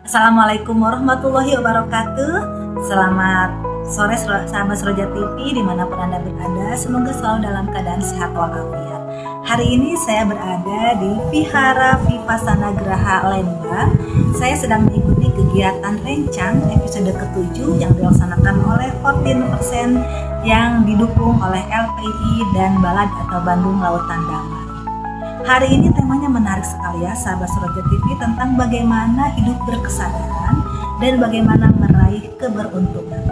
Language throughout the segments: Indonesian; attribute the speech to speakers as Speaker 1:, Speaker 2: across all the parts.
Speaker 1: Assalamualaikum warahmatullahi wabarakatuh. Selamat sore sahabat Seroja TV dimanapun Anda berada. Semoga selalu dalam keadaan sehat walafiat. Hari ini saya berada di Vihara Vipassana Graha Lembang. Saya sedang mengikuti kegiatan Rencang episode ke-7 yang dilaksanakan oleh 14% yang didukung oleh LPI dan Balad atau Bandung Lautan Damai. Hari ini temanya menarik sekali ya sahabat Seroja TV, tentang bagaimana hidup berkesadaran dan bagaimana meraih keberuntungan.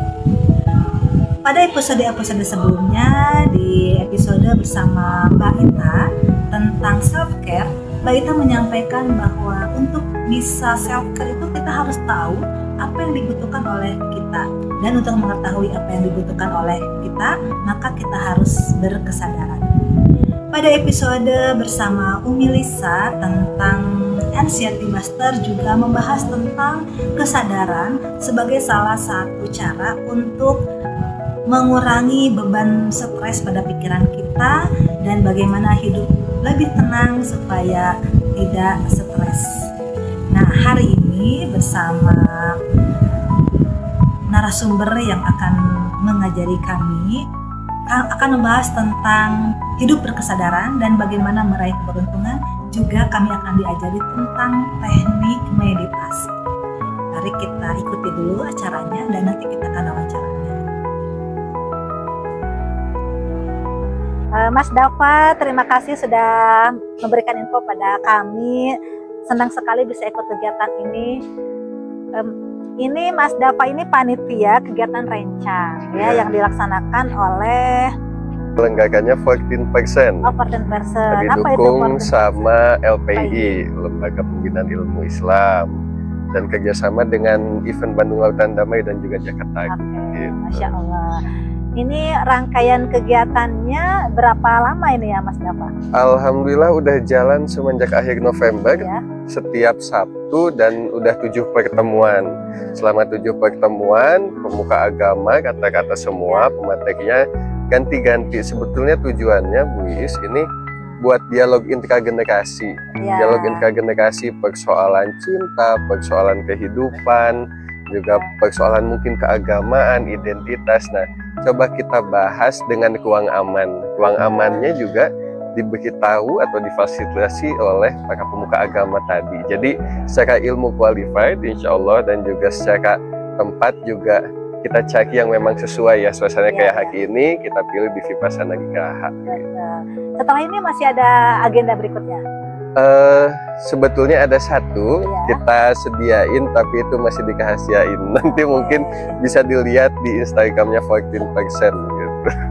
Speaker 1: Pada episode-episode sebelumnya, di episode bersama Mbak Ita tentang self-care, Mbak Ita menyampaikan bahwa untuk bisa self-care itu kita harus tahu apa yang dibutuhkan oleh kita. Dan untuk mengetahui apa yang dibutuhkan oleh kita, maka kita harus berkesadaran. Pada episode bersama Umi Lisa tentang Anxiety Master juga membahas tentang kesadaran sebagai salah satu cara untuk mengurangi beban stres pada pikiran kita dan bagaimana hidup lebih tenang supaya tidak stres. Nah, hari ini bersama narasumber yang akan mengajari kami akan membahas tentang hidup berkesadaran dan bagaimana meraih keberuntungan. Juga kami akan diajari tentang teknik meditasi. Mari kita ikuti dulu acaranya dan nanti kita akan wawancaranya. Mas Dava, terima kasih sudah memberikan info pada kami. Senang sekali bisa ikut kegiatan ini. Ini Mas Dava ini panitia kegiatan Rencang ya, yang dilaksanakan oleh
Speaker 2: Lenggakanya 14%.
Speaker 1: Oh, 14%.
Speaker 2: Didukung sama LPI, Lembaga Pembinaan Ilmu Islam, dan kerjasama dengan event Bandung Lautan Damai dan juga Jakarta.
Speaker 1: Gitu. Masya Allah. Ini rangkaian kegiatannya berapa lama ini ya Mas Dava?
Speaker 2: Alhamdulillah udah jalan semenjak akhir November ya. Setiap Sabtu dan udah 7 pertemuan. Selama 7 pertemuan, pemuka agama, kata-kata semua, pematerinya ganti-ganti. Sebetulnya tujuannya Bu Is ini buat dialog intragenerasi. Dialog intragenerasi, persoalan cinta, persoalan kehidupan, juga persoalan mungkin keagamaan, identitas. Nah, coba kita bahas dengan ruang aman. Ruang amannya juga diberitahu atau difasilitasi oleh para pemuka agama tadi. Jadi secara ilmu qualified insya Allah, dan juga secara tempat juga kita cari yang memang sesuai ya suasananya kayak hari ini, kita pilih di Vipassana Graha.
Speaker 1: Setelah ini masih ada agenda berikutnya?
Speaker 2: Sebetulnya ada satu kita sediain, tapi itu masih dikahasiain. Nanti mungkin bisa dilihat di Instagramnya 14% gitu.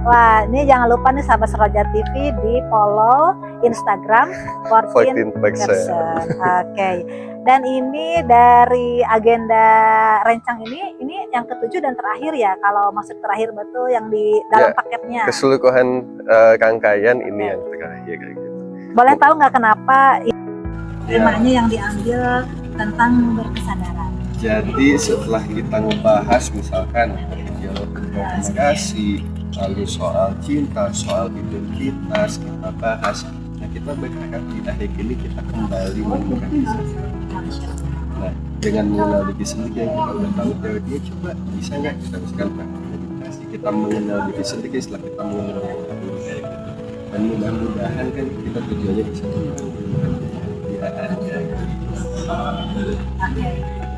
Speaker 1: Wah, ini jangan lupa nih sahabat Seroja TV di follow Instagram 14%. Oke. Dan ini dari agenda Rencang ini yang ke-7 dan terakhir ya. Kalau maksud terakhir betul yang di dalam paketnya.
Speaker 2: Keseluruhan rangkaian ini yang terakhir kayak gitu.
Speaker 1: Boleh tahu nggak kenapa temanya yang diambil tentang berkesadaran?
Speaker 2: Jadi setelah kita ngebahas misalkan dialog komunikasi, lalu soal cinta, soal identitas kita bahas. Nah, kita berharap di akhir ini kita kembali menemukan kesadaran. Nah, dengan mengenal diri sendiri yang kita udah tahu teorinya, coba bisa nggak kita misalkan meditasi, kita mengenal diri sendiri setelah kita mengenal yang kita dulu kayak gitu. Dan mudah-mudahan kan kita tujuannya bisa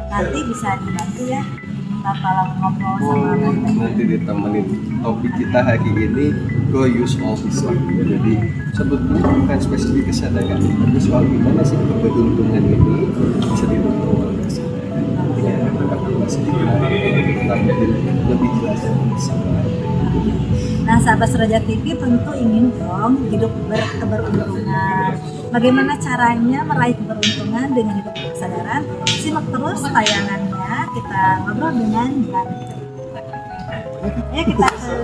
Speaker 1: nanti bisa dibantu ya kita kalau ngobrol sama
Speaker 2: nanti ditemenin. Topik kita hari ini go use all this life. Jadi sebetulnya bukan spesifik kesadaran, tapi soal gimana sih keberuntungan ini bisa didukung oleh kesadaran. Ya, lebih jelas sama.
Speaker 1: Nah, sahabat Seroja TV tentu ingin dong hidup berkeberuntungan. Bagaimana caranya meraih keberuntungan dengan hidup berkesadaran? Simak terus tayangannya, kita ngobrol dengan Mbak. Ayo kita ke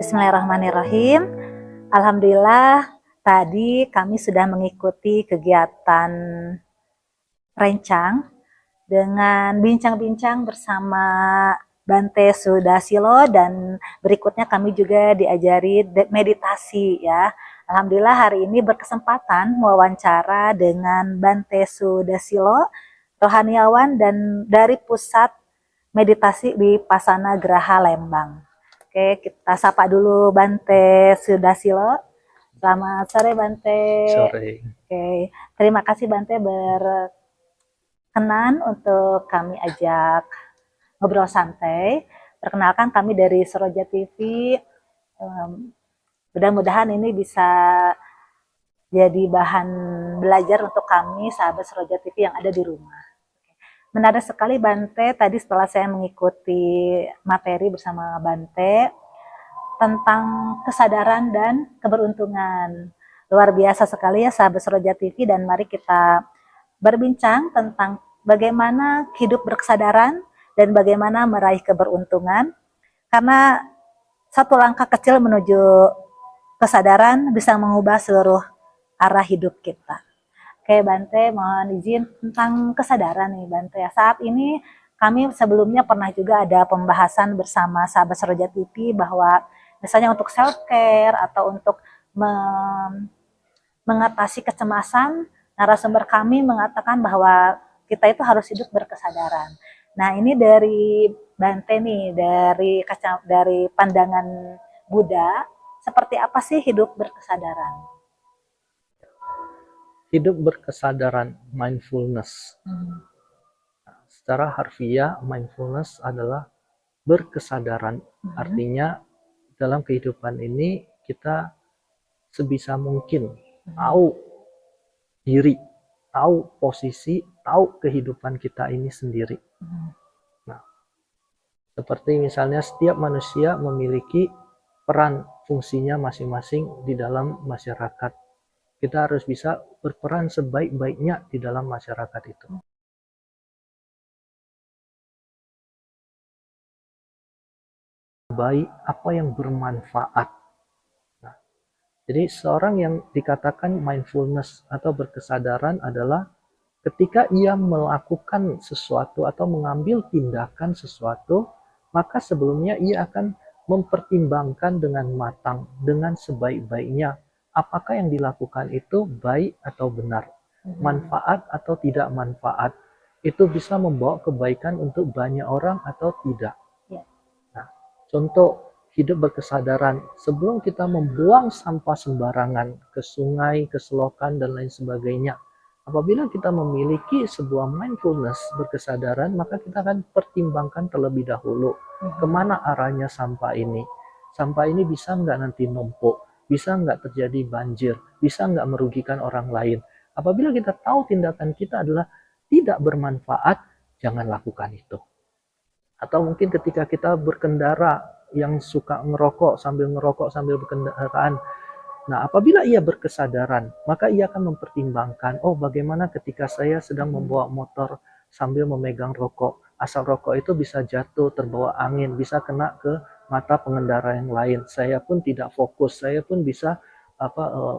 Speaker 1: Bismillahirrahmanirrahim. Alhamdulillah tadi kami sudah mengikuti kegiatan rencang dengan bincang-bincang bersama Bante Sudasilo, dan berikutnya kami juga diajari meditasi ya. Alhamdulillah hari ini berkesempatan mewawancara dengan Bante Sudasilo, rohaniawan dan dari pusat meditasi di Pasana Geraha Lembang. Oke, kita sapa dulu Bante Sudasilo. Selamat sore Bante.
Speaker 3: Sore.
Speaker 1: Oke, terima kasih Bante berkenan untuk kami ajak ngobrol santai. Perkenalkan, kami dari Soroja TV. Mudah-mudahan ini bisa jadi bahan belajar untuk kami sahabat Soroja TV yang ada di rumah. Menarik sekali Bante, tadi setelah saya mengikuti materi bersama Bante tentang kesadaran dan keberuntungan. Luar biasa sekali ya sahabat Soroja TV, dan mari kita berbincang tentang bagaimana hidup berkesadaran dan bagaimana meraih keberuntungan. Karena satu langkah kecil menuju kesadaran bisa mengubah seluruh arah hidup kita. Oke Bante, mohon izin tentang kesadaran nih Bante. Saat ini kami sebelumnya pernah juga ada pembahasan bersama sahabat Soroja TV bahwa misalnya untuk self care atau untuk mengatasi kecemasan, narasumber kami mengatakan bahwa kita itu harus hidup berkesadaran. Nah, ini dari Bante nih, dari pandangan Buddha, seperti apa sih hidup berkesadaran?
Speaker 3: Hidup berkesadaran, mindfulness. Secara harfiah, mindfulness adalah berkesadaran. Artinya dalam kehidupan ini kita sebisa mungkin tahu diri, tahu posisi, tahu kehidupan kita ini sendiri. Nah, seperti misalnya setiap manusia memiliki peran fungsinya masing-masing di dalam masyarakat. Kita harus bisa berperan sebaik-baiknya di dalam masyarakat itu. Baik apa yang bermanfaat. Nah, jadi seorang yang dikatakan mindfulness atau berkesadaran adalah ketika ia melakukan sesuatu atau mengambil tindakan sesuatu, maka sebelumnya ia akan mempertimbangkan dengan matang, dengan sebaik-baiknya, apakah yang dilakukan itu baik atau benar, manfaat atau tidak manfaat, itu bisa membawa kebaikan untuk banyak orang atau tidak. Nah, contoh hidup berkesadaran, sebelum kita membuang sampah sembarangan ke sungai, ke selokan, dan lain sebagainya, apabila kita memiliki sebuah mindfulness berkesadaran, maka kita akan pertimbangkan terlebih dahulu kemana arahnya sampah ini. Sampah ini bisa nggak nanti numpuk, bisa nggak terjadi banjir, bisa nggak merugikan orang lain. Apabila kita tahu tindakan kita adalah tidak bermanfaat, jangan lakukan itu. Atau mungkin ketika kita berkendara, yang suka ngerokok sambil berkendaraan, nah, apabila ia berkesadaran, maka ia akan mempertimbangkan, oh bagaimana ketika saya sedang membawa motor sambil memegang rokok, asap rokok itu bisa jatuh, terbawa angin, bisa kena ke mata pengendara yang lain. Saya pun tidak fokus, saya pun bisa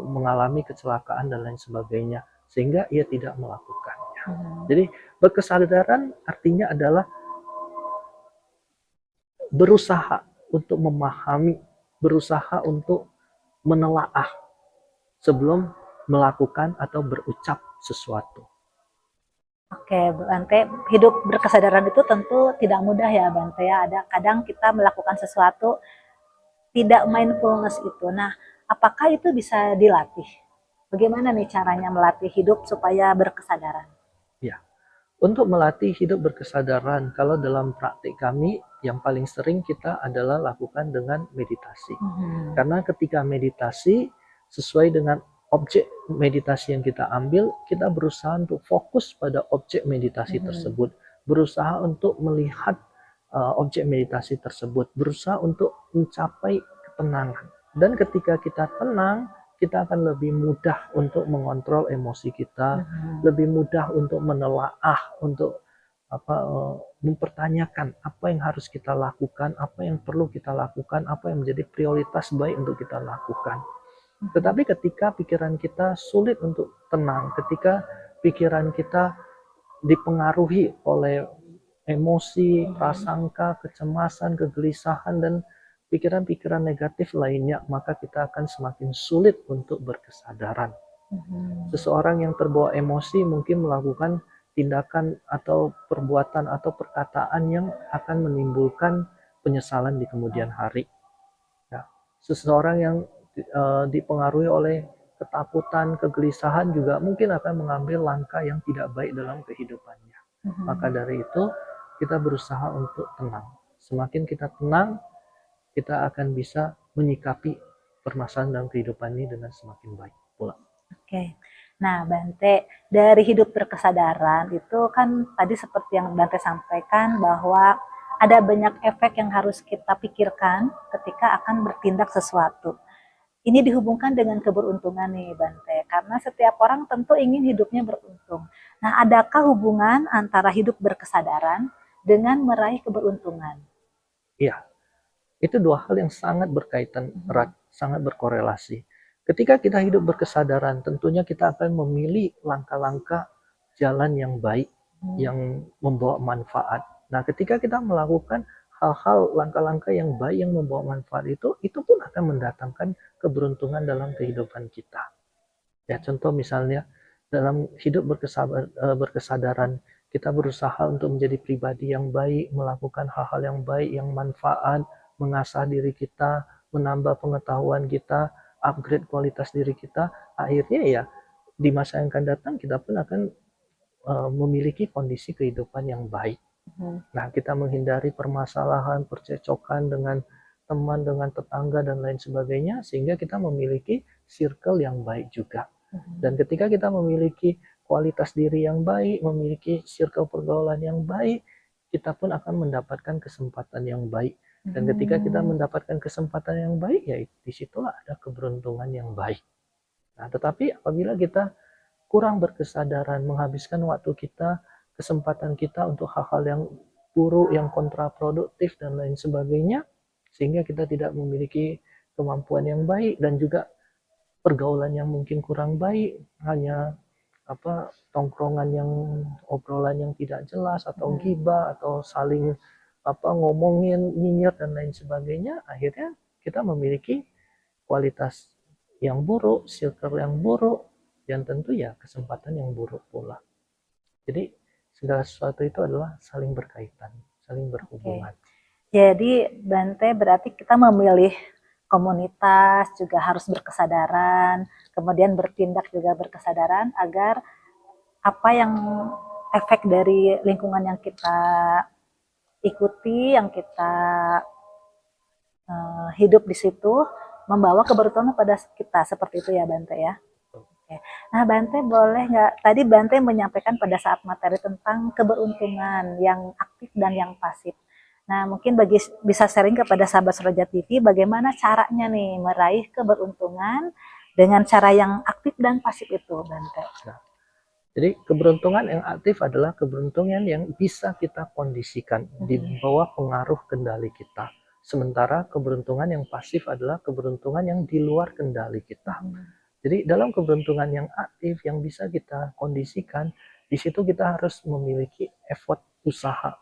Speaker 3: mengalami kecelakaan dan lain sebagainya, sehingga ia tidak melakukannya. Jadi berkesadaran artinya adalah berusaha untuk memahami, berusaha untuk menelaah sebelum melakukan atau berucap sesuatu.
Speaker 1: Oke, Bante, hidup berkesadaran itu tentu tidak mudah ya Bante ya. Ada kadang kita melakukan sesuatu tidak mindfulness itu. Nah, apakah itu bisa dilatih? Bagaimana nih caranya melatih hidup supaya berkesadaran?
Speaker 3: Ya, untuk melatih hidup berkesadaran, kalau dalam praktik kami yang paling sering kita adalah lakukan dengan meditasi. Karena ketika meditasi sesuai dengan objek meditasi yang kita ambil, kita berusaha untuk fokus pada objek meditasi tersebut, berusaha untuk melihat objek meditasi tersebut, berusaha untuk mencapai ketenangan. Dan ketika kita tenang, kita akan lebih mudah untuk mengontrol emosi kita, lebih mudah untuk menelaah, untuk mempertanyakan apa yang harus kita lakukan, apa yang perlu kita lakukan, apa yang menjadi prioritas baik untuk kita lakukan. Tetapi ketika pikiran kita sulit untuk tenang, ketika pikiran kita dipengaruhi oleh emosi, prasangka, kecemasan, kegelisahan, dan pikiran-pikiran negatif lainnya, maka kita akan semakin sulit untuk berkesadaran. Seseorang yang terbawa emosi mungkin melakukan tindakan atau perbuatan atau perkataan yang akan menimbulkan penyesalan di kemudian hari. Ya. Seseorang yang dipengaruhi oleh ketakutan, kegelisahan juga mungkin akan mengambil langkah yang tidak baik dalam kehidupannya. Maka dari itu kita berusaha untuk tenang. Semakin kita tenang, kita akan bisa menyikapi permasalahan dalam kehidupan ini dengan semakin baik pula.
Speaker 1: Oke. Nah, Bante, dari hidup berkesadaran itu kan tadi seperti yang Bante sampaikan bahwa ada banyak efek yang harus kita pikirkan ketika akan bertindak sesuatu. Ini dihubungkan dengan keberuntungan nih, Bante, karena setiap orang tentu ingin hidupnya beruntung. Nah, adakah hubungan antara hidup berkesadaran dengan meraih keberuntungan?
Speaker 3: Iya, itu dua hal yang sangat berkaitan erat, sangat berkorelasi. Ketika kita hidup berkesadaran, tentunya kita akan memilih langkah-langkah jalan yang baik, yang membawa manfaat. Nah, ketika kita melakukan hal-hal, langkah-langkah yang baik yang membawa manfaat itu pun akan mendatangkan keberuntungan dalam kehidupan kita. Ya, contoh misalnya dalam hidup berkesadaran, kita berusaha untuk menjadi pribadi yang baik, melakukan hal-hal yang baik, yang manfaat, mengasah diri kita, menambah pengetahuan kita, upgrade kualitas diri kita, akhirnya ya di masa yang akan datang kita pun akan memiliki kondisi kehidupan yang baik. Nah, kita menghindari permasalahan, percecokan dengan teman, dengan tetangga, dan lain sebagainya, sehingga kita memiliki circle yang baik juga. Dan ketika kita memiliki kualitas diri yang baik, memiliki circle pergaulan yang baik, kita pun akan mendapatkan kesempatan yang baik. Dan ketika kita mendapatkan kesempatan yang baik, ya disitulah ada keberuntungan yang baik. Nah, tetapi apabila kita kurang berkesadaran, menghabiskan waktu kita, kesempatan kita untuk hal-hal yang buruk, yang kontraproduktif, dan lain sebagainya, sehingga kita tidak memiliki kemampuan yang baik, dan juga pergaulan yang mungkin kurang baik, hanya tongkrongan yang obrolan yang tidak jelas, atau ghibah, atau saling ngomongin, nyinyir, dan lain sebagainya, akhirnya kita memiliki kualitas yang buruk, circle yang buruk, dan tentu ya kesempatan yang buruk pula. Jadi segala sesuatu itu adalah saling berkaitan, saling berhubungan.
Speaker 1: Jadi Bante berarti kita memilih komunitas juga harus berkesadaran, kemudian bertindak juga berkesadaran agar apa yang efek dari lingkungan yang kita ikuti, yang kita hidup di situ membawa keberuntungan pada kita, seperti itu ya Bante ya. Oke. Nah, Bante boleh nggak, tadi Bante menyampaikan pada saat materi tentang keberuntungan yang aktif dan yang pasif. Nah, mungkin bisa sharing kepada sahabat Suroja TV bagaimana caranya nih meraih keberuntungan dengan cara yang aktif dan pasif itu, Bante.
Speaker 3: Nah, jadi keberuntungan yang aktif adalah keberuntungan yang bisa kita kondisikan di bawah pengaruh kendali kita. Sementara keberuntungan yang pasif adalah keberuntungan yang di luar kendali kita. Jadi dalam keberuntungan yang aktif yang bisa kita kondisikan, di situ kita harus memiliki effort usaha.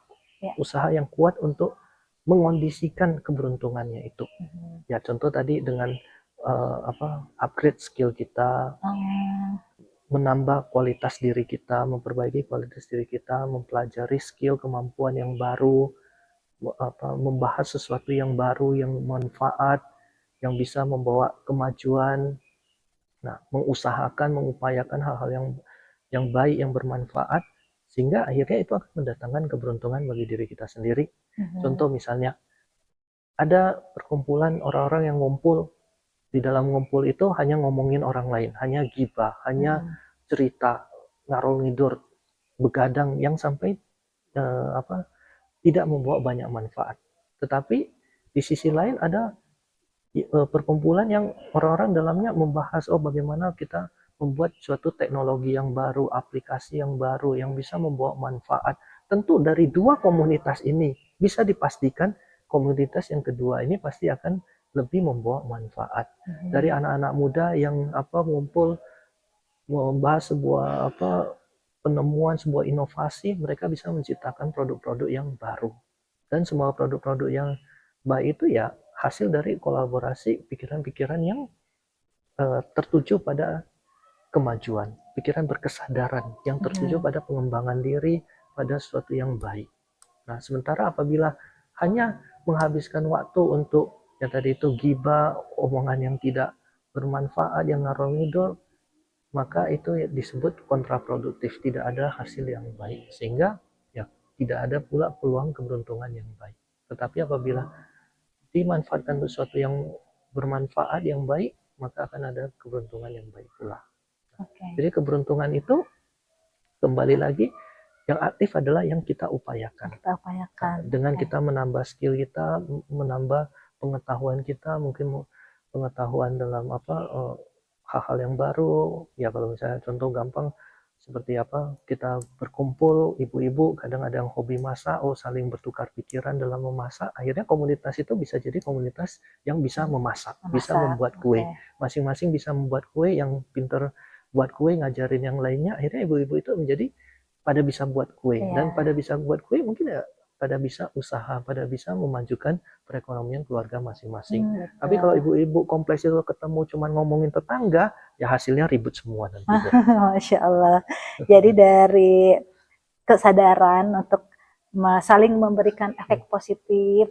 Speaker 3: Usaha yang kuat untuk mengondisikan keberuntungannya itu. Ya, contoh tadi dengan upgrade skill kita, menambah kualitas diri kita, memperbaiki kualitas diri kita, mempelajari skill, kemampuan yang baru, membahas sesuatu yang baru, yang manfaat, yang bisa membawa kemajuan. Nah, mengusahakan, mengupayakan hal-hal yang baik, yang bermanfaat, sehingga akhirnya itu akan mendatangkan keberuntungan bagi diri kita sendiri. Contoh misalnya, ada perkumpulan orang-orang yang ngumpul, di dalam ngumpul itu hanya ngomongin orang lain, hanya ghibah, hanya cerita, ngarul ngidur, begadang yang sampai tidak membawa banyak manfaat. Tetapi di sisi lain ada perkumpulan yang orang-orang dalamnya membahas bagaimana kita membuat suatu teknologi yang baru, aplikasi yang baru yang bisa membawa manfaat tentu dari dua komunitas ini bisa dipastikan komunitas yang kedua ini pasti akan lebih membawa manfaat. Dari anak-anak muda yang ngumpul membahas sebuah penemuan, sebuah inovasi, mereka bisa menciptakan produk-produk yang baru. Dan semua produk-produk yang baik itu ya hasil dari kolaborasi pikiran-pikiran yang tertuju pada kemajuan, pikiran berkesadaran yang tertuju pada pengembangan diri, pada sesuatu yang baik. Nah, sementara apabila hanya menghabiskan waktu untuk yang tadi itu ghibah, omongan yang tidak bermanfaat, yang ngalor ngidul, maka itu disebut kontraproduktif, tidak ada hasil yang baik, sehingga ya tidak ada pula peluang keberuntungan yang baik. Tetapi apabila dimanfaatkan untuk sesuatu yang bermanfaat, yang baik, maka akan ada keberuntungan yang baik pula. Jadi keberuntungan itu kembali lagi yang aktif adalah yang kita upayakan. Dengan kita menambah skill kita, menambah pengetahuan kita, mungkin pengetahuan dalam hal-hal yang baru. Ya kalau misalnya contoh gampang seperti kita berkumpul ibu-ibu, kadang ada yang hobi masak, saling bertukar pikiran dalam memasak, akhirnya komunitas itu bisa jadi komunitas yang bisa memasak. Bisa membuat kue. Masing-masing bisa membuat kue, yang pinter buat kue ngajarin yang lainnya, akhirnya ibu-ibu itu menjadi pada bisa buat kue. Dan pada bisa buat kue mungkin ya pada bisa usaha, pada bisa memajukan perekonomian keluarga masing-masing. Tapi kalau ibu-ibu kompleks itu ketemu cuma ngomongin tetangga, ya hasilnya ribut semua nanti.
Speaker 1: Masya Allah. Jadi dari kesadaran untuk saling memberikan efek positif,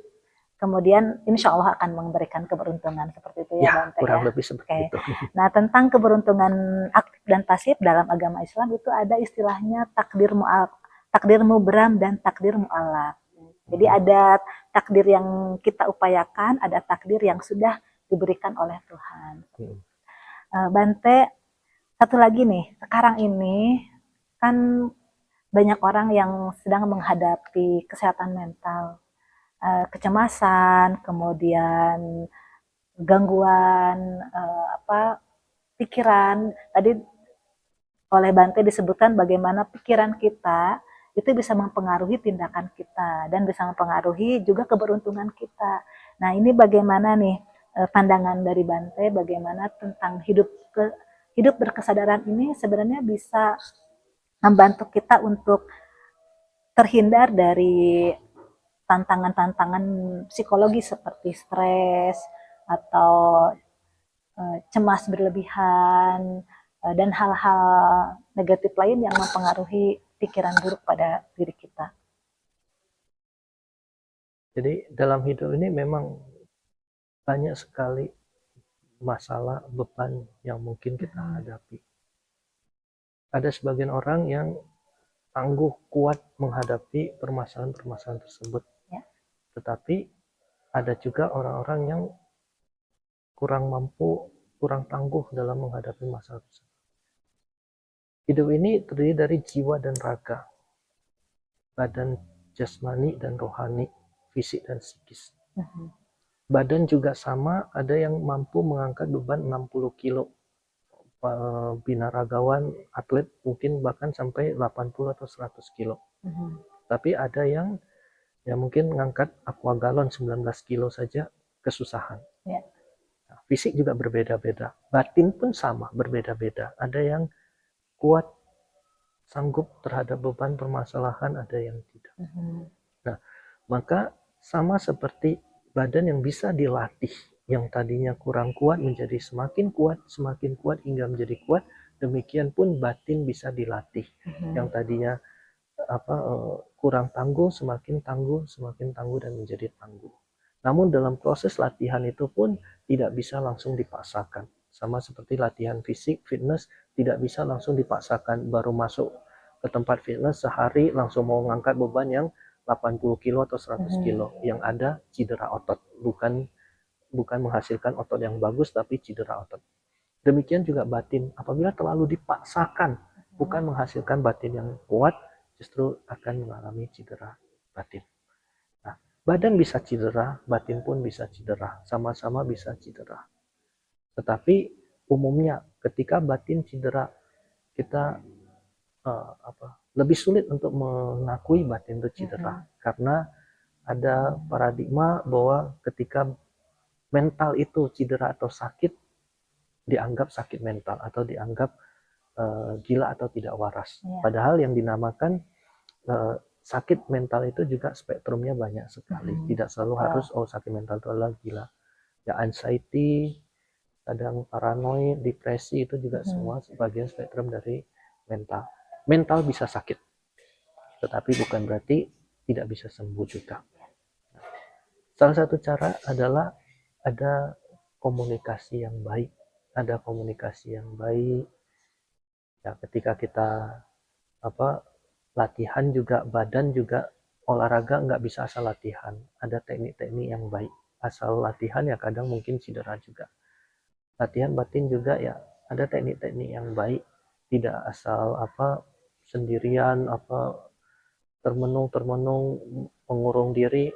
Speaker 1: kemudian insya Allah akan memberikan keberuntungan seperti itu ya, Bante,
Speaker 3: kurang lebih seperti itu.
Speaker 1: Nah, tentang keberuntungan aktif dan pasif dalam agama Islam itu ada istilahnya takdir mubram dan takdir mu'allaq. Jadi ada takdir yang kita upayakan, ada takdir yang sudah diberikan oleh Tuhan. Bante, satu lagi nih, sekarang ini kan banyak orang yang sedang menghadapi kesehatan mental, kecemasan, kemudian gangguan pikiran. Tadi oleh Bante disebutkan bagaimana pikiran kita itu bisa mempengaruhi tindakan kita dan bisa mempengaruhi juga keberuntungan kita. Nah, ini bagaimana nih pandangan dari Bante, bagaimana tentang hidup berkesadaran ini sebenarnya bisa membantu kita untuk terhindar dari tantangan-tantangan psikologi seperti stres atau cemas berlebihan dan hal-hal negatif lain yang mempengaruhi pikiran buruk pada diri kita.
Speaker 3: Jadi dalam hidup ini memang banyak sekali masalah, beban yang mungkin kita hadapi. Ada sebagian orang yang tangguh, kuat menghadapi permasalahan-permasalahan tersebut. Tetapi ada juga orang-orang yang kurang mampu, kurang tangguh dalam menghadapi masalah tersebut. Hidup ini terdiri dari jiwa dan raga, badan jasmani dan rohani, fisik dan psikis. Badan juga sama, ada yang mampu mengangkat beban 60 kilo. Binaragawan, atlet mungkin bahkan sampai 80 atau 100 kilo. Tapi ada yang mungkin mengangkat aqua galon 19 kilo saja kesusahan. Nah, fisik juga berbeda-beda, batin pun sama, berbeda-beda. Ada yang kuat, sanggup terhadap beban permasalahan, ada yang tidak. Nah, maka sama seperti badan yang bisa dilatih, yang tadinya kurang kuat menjadi semakin kuat hingga menjadi kuat, demikian pun batin bisa dilatih. Yang tadinya kurang tangguh, semakin tangguh dan menjadi tangguh. Namun dalam proses latihan itu pun tidak bisa langsung dipaksakan. Sama seperti latihan fisik, fitness, tidak bisa langsung dipaksakan. Baru masuk ke tempat fitness sehari langsung mau ngangkat beban yang 80 kilo atau 100 kilo. Yang ada cedera otot. Bukan menghasilkan otot yang bagus, tapi cedera otot. Demikian juga batin. Apabila terlalu dipaksakan, bukan menghasilkan batin yang kuat, justru akan mengalami cedera batin. Nah, badan bisa cedera, batin pun bisa cedera. Sama-sama bisa cedera. Tetapi umumnya ketika batin cedera, kita lebih sulit untuk mengakui batin itu cedera karena ada paradigma bahwa ketika mental itu cedera atau sakit dianggap sakit mental atau dianggap gila atau tidak waras. Padahal yang dinamakan sakit mental itu juga spektrumnya banyak sekali. Tidak selalu harus sakit mental itu adalah gila. Ya anxiety, kadang paranoid, depresi itu juga semua sebagian spektrum dari mental. Mental bisa sakit, tetapi bukan berarti tidak bisa sembuh juga. Salah satu cara adalah ada komunikasi yang baik. Ada komunikasi yang baik. Ya, ketika kita latihan juga, badan juga, olahraga nggak bisa asal latihan. Ada teknik-teknik yang baik. Asal latihan ya kadang mungkin cedera juga. Latihan batin juga ya ada teknik-teknik yang baik. Tidak asal sendirian termenung mengurung diri,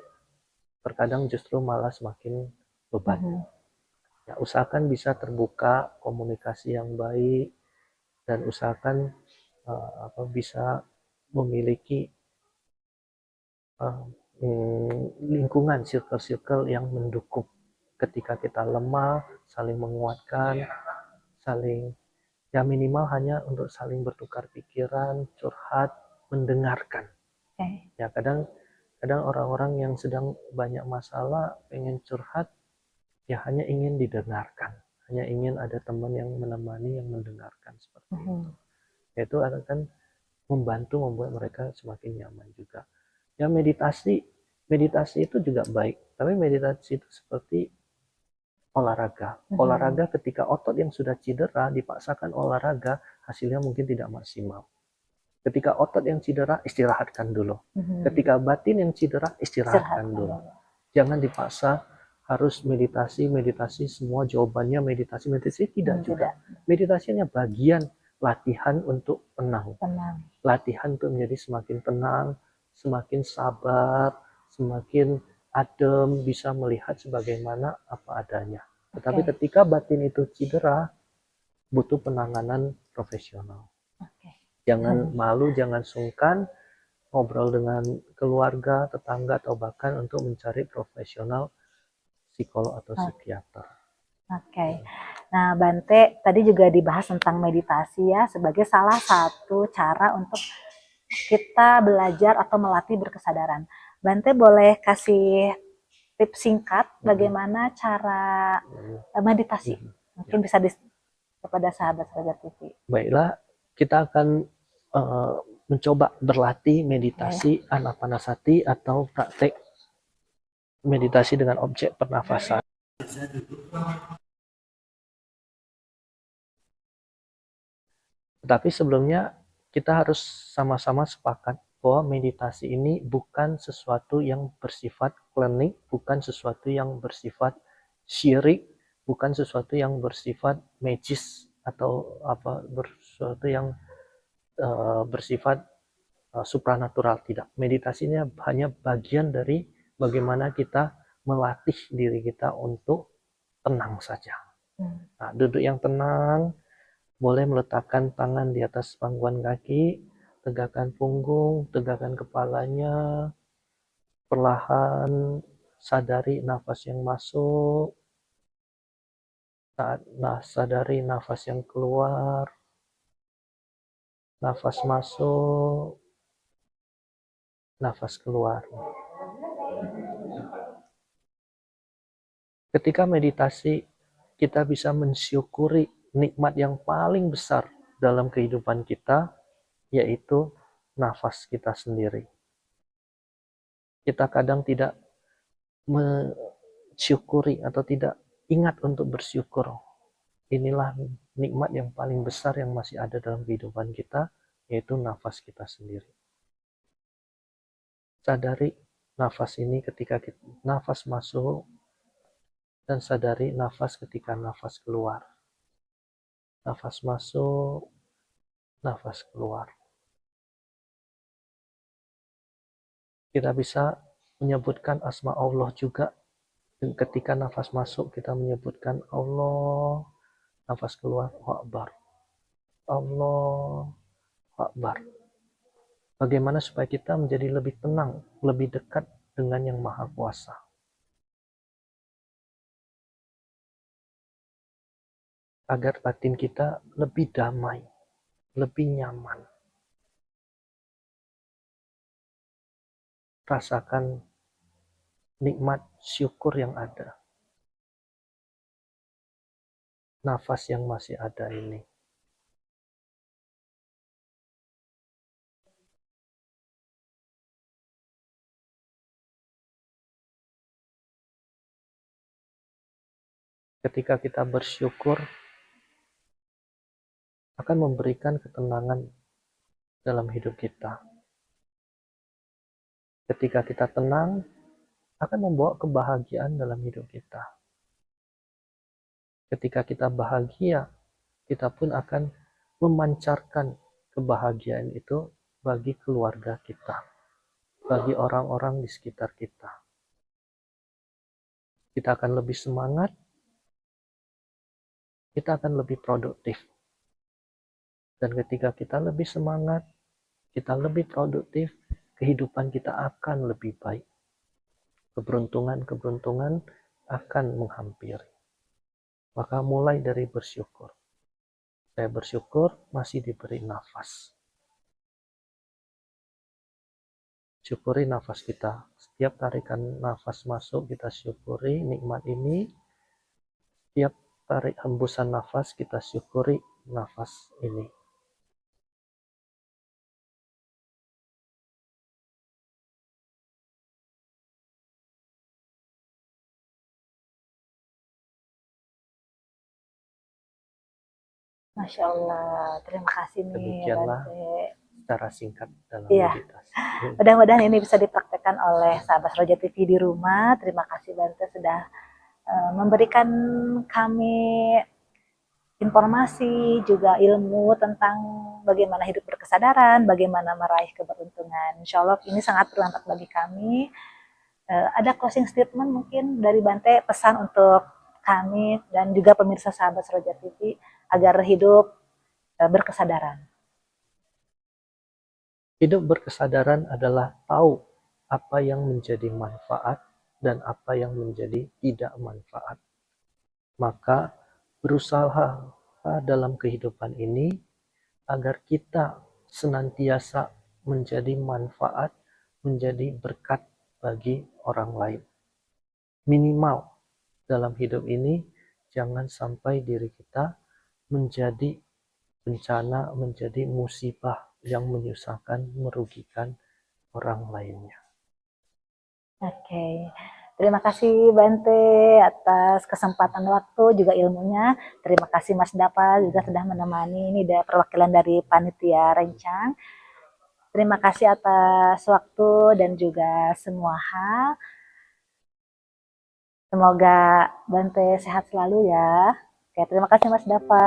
Speaker 3: terkadang justru malah semakin beban. Ya, usahakan bisa terbuka, komunikasi yang baik, dan usahakan bisa memiliki lingkungan, circle-circle yang mendukung. Ketika kita lemah, saling menguatkan, saling ya minimal hanya untuk saling bertukar pikiran, curhat, mendengarkan. Ya kadang orang-orang yang sedang banyak masalah pengen curhat ya hanya ingin didengarkan, hanya ingin ada teman yang menemani, yang mendengarkan seperti itu. Itu akan membantu membuat mereka semakin nyaman juga. Ya meditasi itu juga baik, tapi meditasi itu seperti olahraga. Olahraga ketika otot yang sudah cedera dipaksakan olahraga, hasilnya mungkin tidak maksimal. Ketika otot yang cedera, istirahatkan dulu. Ketika batin yang cedera, istirahatkan dulu. Jangan dipaksa harus meditasi semua jawabannya meditasi tidak juga. Meditasinya bagian latihan untuk tenang. Latihan untuk menjadi semakin tenang, semakin sabar, semakin adem, bisa melihat sebagaimana apa adanya. Tetapi ketika batin itu cedera, butuh penanganan profesional. Jangan malu, jangan sungkan ngobrol dengan keluarga, tetangga, atau bahkan untuk mencari profesional psikolog atau psikiater.
Speaker 1: Nah Bante, tadi juga dibahas tentang meditasi ya sebagai salah satu cara untuk kita belajar atau melatih berkesadaran. Bante boleh kasih tips singkat bagaimana cara meditasi? Mungkin bisa kepada sahabat Roja TV.
Speaker 3: Baiklah, kita akan mencoba berlatih meditasi anapanasati atau praktek meditasi dengan objek pernafasan. Tetapi sebelumnya kita harus sama-sama sepakat bahwa meditasi ini bukan sesuatu yang bersifat klinik, bukan sesuatu yang bersifat syirik, bukan sesuatu yang bersifat magis atau sesuatu yang bersifat supranatural. Tidak. Meditasinya hanya bagian dari bagaimana kita melatih diri kita untuk tenang saja. Nah, duduk yang tenang, boleh meletakkan tangan di atas pangkuan kaki, tegakkan punggung, tegakkan kepalanya, perlahan sadari nafas yang masuk, sadari nafas yang keluar, nafas masuk, nafas keluar. Ketika meditasi, kita bisa mensyukuri nikmat yang paling besar dalam kehidupan kita, yaitu nafas kita sendiri. Kita kadang tidak mensyukuri atau tidak ingat untuk bersyukur. Inilah nikmat yang paling besar yang masih ada dalam kehidupan kita, yaitu nafas kita sendiri. Sadari nafas ini ketika nafas masuk, dan sadari nafas ketika nafas keluar. Nafas masuk, nafas keluar. Kita bisa menyebutkan asma Allah juga. Dan ketika nafas masuk kita menyebutkan Allah, nafas keluar Allahu Akbar. Allah Akbar. Bagaimana supaya kita menjadi lebih tenang, lebih dekat dengan Yang Maha Kuasa. Agar batin kita lebih damai, lebih nyaman. Rasakan nikmat syukur yang ada. Nafas yang masih ada ini. Ketika kita bersyukur, akan memberikan ketenangan dalam hidup kita. Ketika kita tenang, akan membawa kebahagiaan dalam hidup kita. Ketika kita bahagia, kita pun akan memancarkan kebahagiaan itu bagi keluarga kita, bagi orang-orang di sekitar kita. Kita akan lebih semangat, kita akan lebih produktif. Dan ketika kita lebih semangat, kita lebih produktif, kehidupan kita akan lebih baik. Keberuntungan-keberuntungan akan menghampiri. Maka mulai dari bersyukur. Saya bersyukur masih diberi nafas. Syukuri nafas kita. Setiap tarikan nafas masuk, kita syukuri nikmat ini. Setiap tarik hembusan nafas, kita syukuri nafas ini.
Speaker 1: Masya Allah, terima kasih nih
Speaker 3: Demikianlah
Speaker 1: Bante.
Speaker 3: secara singkat dalam
Speaker 1: Iya.
Speaker 3: meditasi.
Speaker 1: Mudah-mudahan ini bisa dipraktekkan oleh sahabat Roja TV di rumah. Terima kasih Bante sudah memberikan kami informasi, juga ilmu tentang bagaimana hidup berkesadaran, bagaimana meraih keberuntungan. Insya Allah ini sangat bermanfaat bagi kami. Ada closing statement mungkin dari Bante, pesan untuk kami dan juga pemirsa sahabat Roja TV agar hidup berkesadaran.
Speaker 3: Hidup berkesadaran adalah tahu apa yang menjadi manfaat dan apa yang menjadi tidak manfaat. Maka berusaha dalam kehidupan ini agar kita senantiasa menjadi manfaat, menjadi berkat bagi orang lain. Minimal dalam hidup ini jangan sampai diri kita menjadi bencana, menjadi musibah yang menyusahkan, merugikan orang lainnya.
Speaker 1: Oke. Terima kasih Bante atas kesempatan waktu juga ilmunya. Terima kasih Mas Dapa juga sudah menemani. Ini ada perwakilan dari panitia Rencang. Terima kasih atas waktu dan juga semua hal. Semoga Bante sehat selalu ya. Oke, terima kasih Mas Dapa.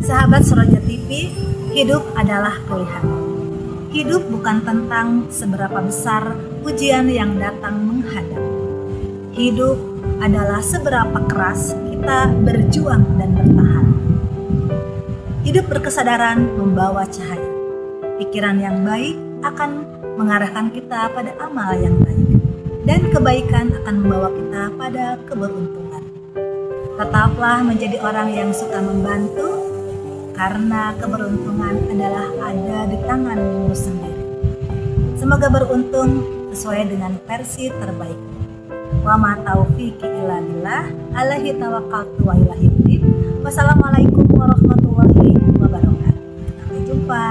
Speaker 1: Sahabat Suroja TV, hidup adalah pilihan. Hidup bukan tentang seberapa besar ujian yang datang menghadap. Hidup adalah seberapa keras kita berjuang dan bertahan. Hidup berkesadaran membawa cahaya. Pikiran yang baik akan mengarahkan kita pada amal yang baik. Dan kebaikan akan membawa kita pada keberuntungan. Tetaplah menjadi orang yang suka membantu, karena keberuntungan adalah ada di tanganmu sendiri. Semoga beruntung sesuai dengan versi terbaik. Wa ma taufiqi illa billah, alaihi tawakkaltu wa ilaihi unib. Wassalamualaikum warahmatullahi wabarakatuh. Sampai jumpa.